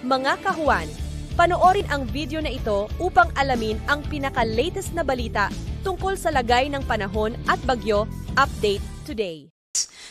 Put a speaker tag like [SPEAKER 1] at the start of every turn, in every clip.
[SPEAKER 1] Mga kahuan, panoorin ang video na ito upang alamin ang pinaka-latest na balita tungkol sa lagay ng panahon at bagyo. Update today.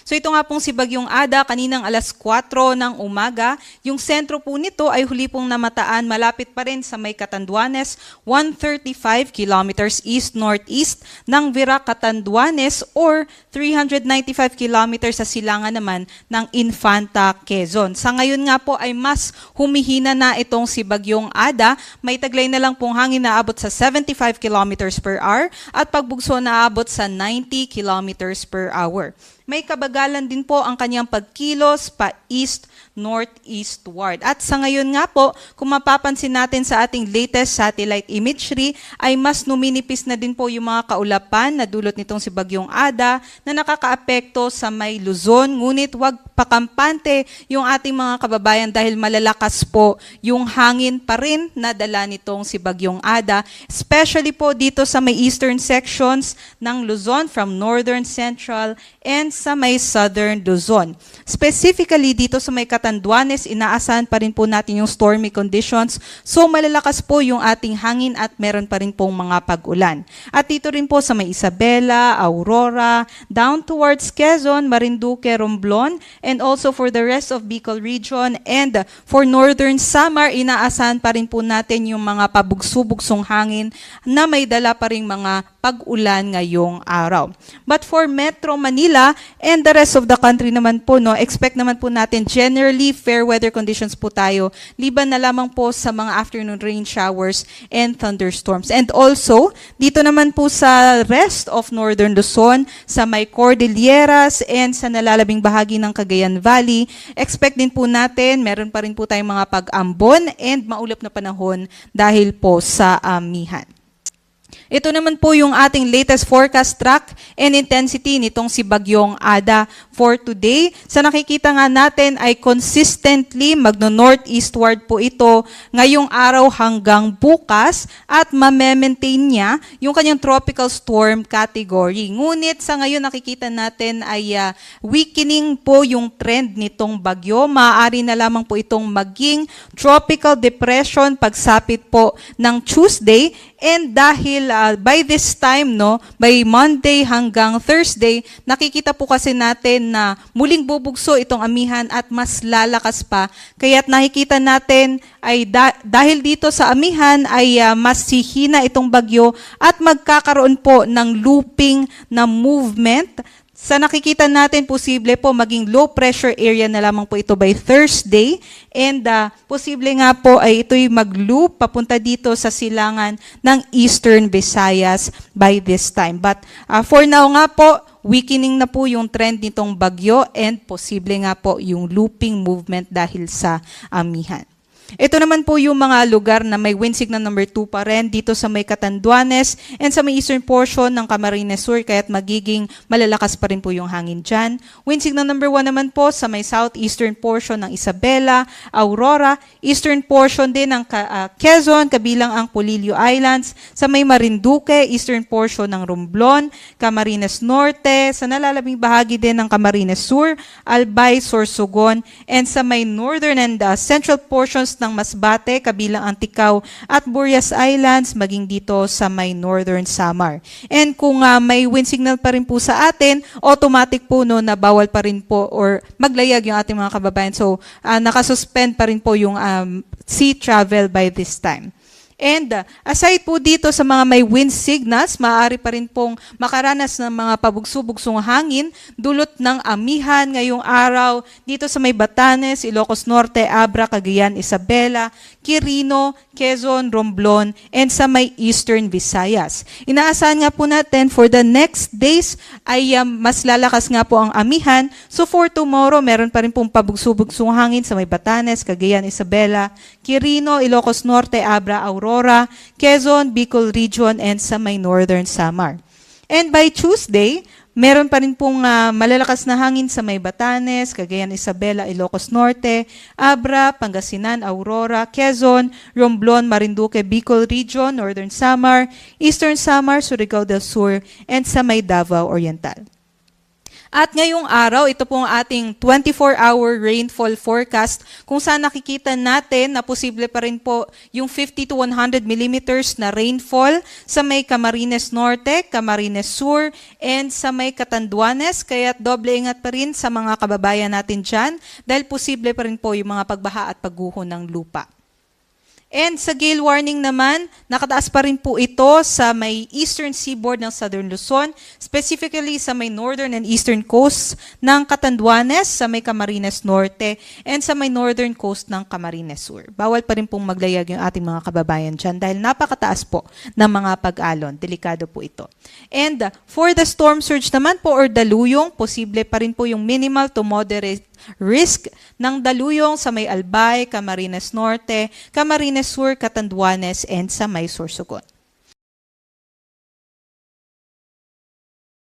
[SPEAKER 2] So ito nga pong si Bagyong Ada, kaninang alas 4 ng umaga. Yung sentro po nito ay huli pong namataan malapit pa rin sa may Catanduanes, 135 kilometers east-northeast ng Vira Catanduanes or 395 kilometers sa silangan naman ng Infanta, Quezon. Sa ngayon nga po ay mas humihina na itong si Bagyong Ada. May taglay na lang pong hangin na abot sa 75 kilometers per hour at pagbugso na abot sa 90 kilometers per hour. May kabagalan din po ang kanyang pagkilos pa east-northeastward. At sa ngayon nga po, kung mapapansin natin sa ating latest satellite imagery, ay mas numinipis na din po yung mga kaulapan na dulot nitong si Bagyong Ada na nakakaapekto sa may Luzon. Ngunit wag pakampante yung ating mga kababayan dahil malalakas po yung hangin pa rin na dala nitong si Bagyong Ada, especially po dito sa may eastern sections ng Luzon from northern, central, and sa may southern Luzon. Specifically dito sa may Catanduanes, inaasahan pa rin po natin yung stormy conditions. So malalakas po yung ating hangin at meron pa rin pong mga pag-ulan. At dito rin po sa may Isabela, Aurora, down towards Quezon, Marinduque, Romblon, and also for the rest of Bicol region and for northern Samar, inaasahan pa rin po natin yung mga pabugso-bugsong hangin na may dala pa rin mga pag-ulan ngayong araw. But for Metro Manila and the rest of the country naman po, no, expect naman po natin generally fair weather conditions po tayo, liban na lamang po sa mga afternoon rain showers and thunderstorms. And also, dito naman po sa rest of northern Luzon, sa may Cordilleras and sa nalalabing bahagi ng Cagayan Valley, expect din po natin, meron pa rin po tayong mga pag-ambon and maulap na panahon dahil po sa amihan. Ito naman po yung ating latest forecast track and intensity nitong si Bagyong Ada for today. Sa nakikita nga natin ay consistently magno-northeastward po ito ngayong araw hanggang bukas at ma-maintain niya yung kanyang tropical storm category. Ngunit sa ngayon nakikita natin ay weakening po yung trend nitong bagyo. Maaari na lamang po itong maging tropical depression pagsapit po ng Tuesday. And dahil by this time, no, by Monday hanggang Thursday, nakikita po kasi natin na muling bubugso itong amihan at mas lalakas pa. Kaya't nakikita natin ay dahil dito sa amihan ay mas hihina itong bagyo at magkakaroon po ng looping na movement. Sa nakikita natin, posible po maging low pressure area na lamang po ito by Thursday. And posible nga po ay ito'y mag-loop papunta dito sa silangan ng Eastern Visayas by this time. But for now nga po, weakening na po yung trend nitong bagyo and posible nga po yung looping movement dahil sa amihan. Ito naman po yung mga lugar na may wind signal number 2 pa rin dito sa may Catanduanes and sa may eastern portion ng Camarines Sur, kaya't magiging malalakas pa rin po yung hangin dyan. Wind signal number 1 naman po sa may southeastern portion ng Isabela, Aurora, eastern portion din ng Quezon, kabilang ang Polillo Islands, sa may Marinduque, eastern portion ng Romblon, Camarines Norte, sa nalalabing bahagi din ng Camarines Sur, Albay, Sorsogon, and sa may northern and central portions ng Masbate, kabilang ang Ticao at Burias Islands, maging dito sa may northern Samar. And kung may wind signal pa rin po sa atin, automatic po no, na bawal pa rin po or maglayag yung ating mga kababayan. So, nakasuspend pa rin po yung sea travel by this time. And aside po dito sa mga may wind signals, maaari pa rin pong makaranas ng mga pabugso-bugsong hangin dulot ng amihan ngayong araw dito sa may Batanes, Ilocos Norte, Abra, Cagayan, Isabela, Quirino, Quezon, Romblon, and sa may Eastern Visayas. Inaasahan nga po natin for the next days ay mas lalakas nga po ang amihan. So for tomorrow, meron pa rin pong pabugso-bugsong hangin sa may Batanes, Cagayan, Isabela, Quirino, Ilocos Norte, Abra, Aurora, Quezon, Bicol Region, and sa may Northern Samar. And by Tuesday, meron pa rin pong malalakas na hangin sa may Batanes, Cagayan, Isabela, Ilocos Norte, Abra, Pangasinan, Aurora, Quezon, Romblon, Marinduque, Bicol Region, Northern Samar, Eastern Samar, Surigao del Sur, and sa may Davao Oriental. At ngayong araw, ito po ang ating 24-hour rainfall forecast kung saan nakikita natin na posible pa rin po yung 50 to 100 millimeters na rainfall sa may Camarines Norte, Camarines Sur, and sa may Catanduanes. Kaya doble ingat pa rin sa mga kababayan natin dyan dahil posible pa rin po yung mga pagbaha at pagguho ng lupa. And sa gale warning naman, nakataas pa rin po ito sa may eastern seaboard ng Southern Luzon, specifically sa may northern and eastern coast ng Catanduanes, sa may Camarines Norte, and sa may northern coast ng Camarines Sur. Bawal pa rin pong maglayag yung ating mga kababayan dyan dahil napakataas po ng mga pag-alon. Delikado po ito. And for the storm surge naman po or daluyong, posible pa rin po yung minimal to moderate risk ng daluyong sa may Albay, Camarines Norte, Camarines Sur, Catanduanes, and sa may Sorsogon.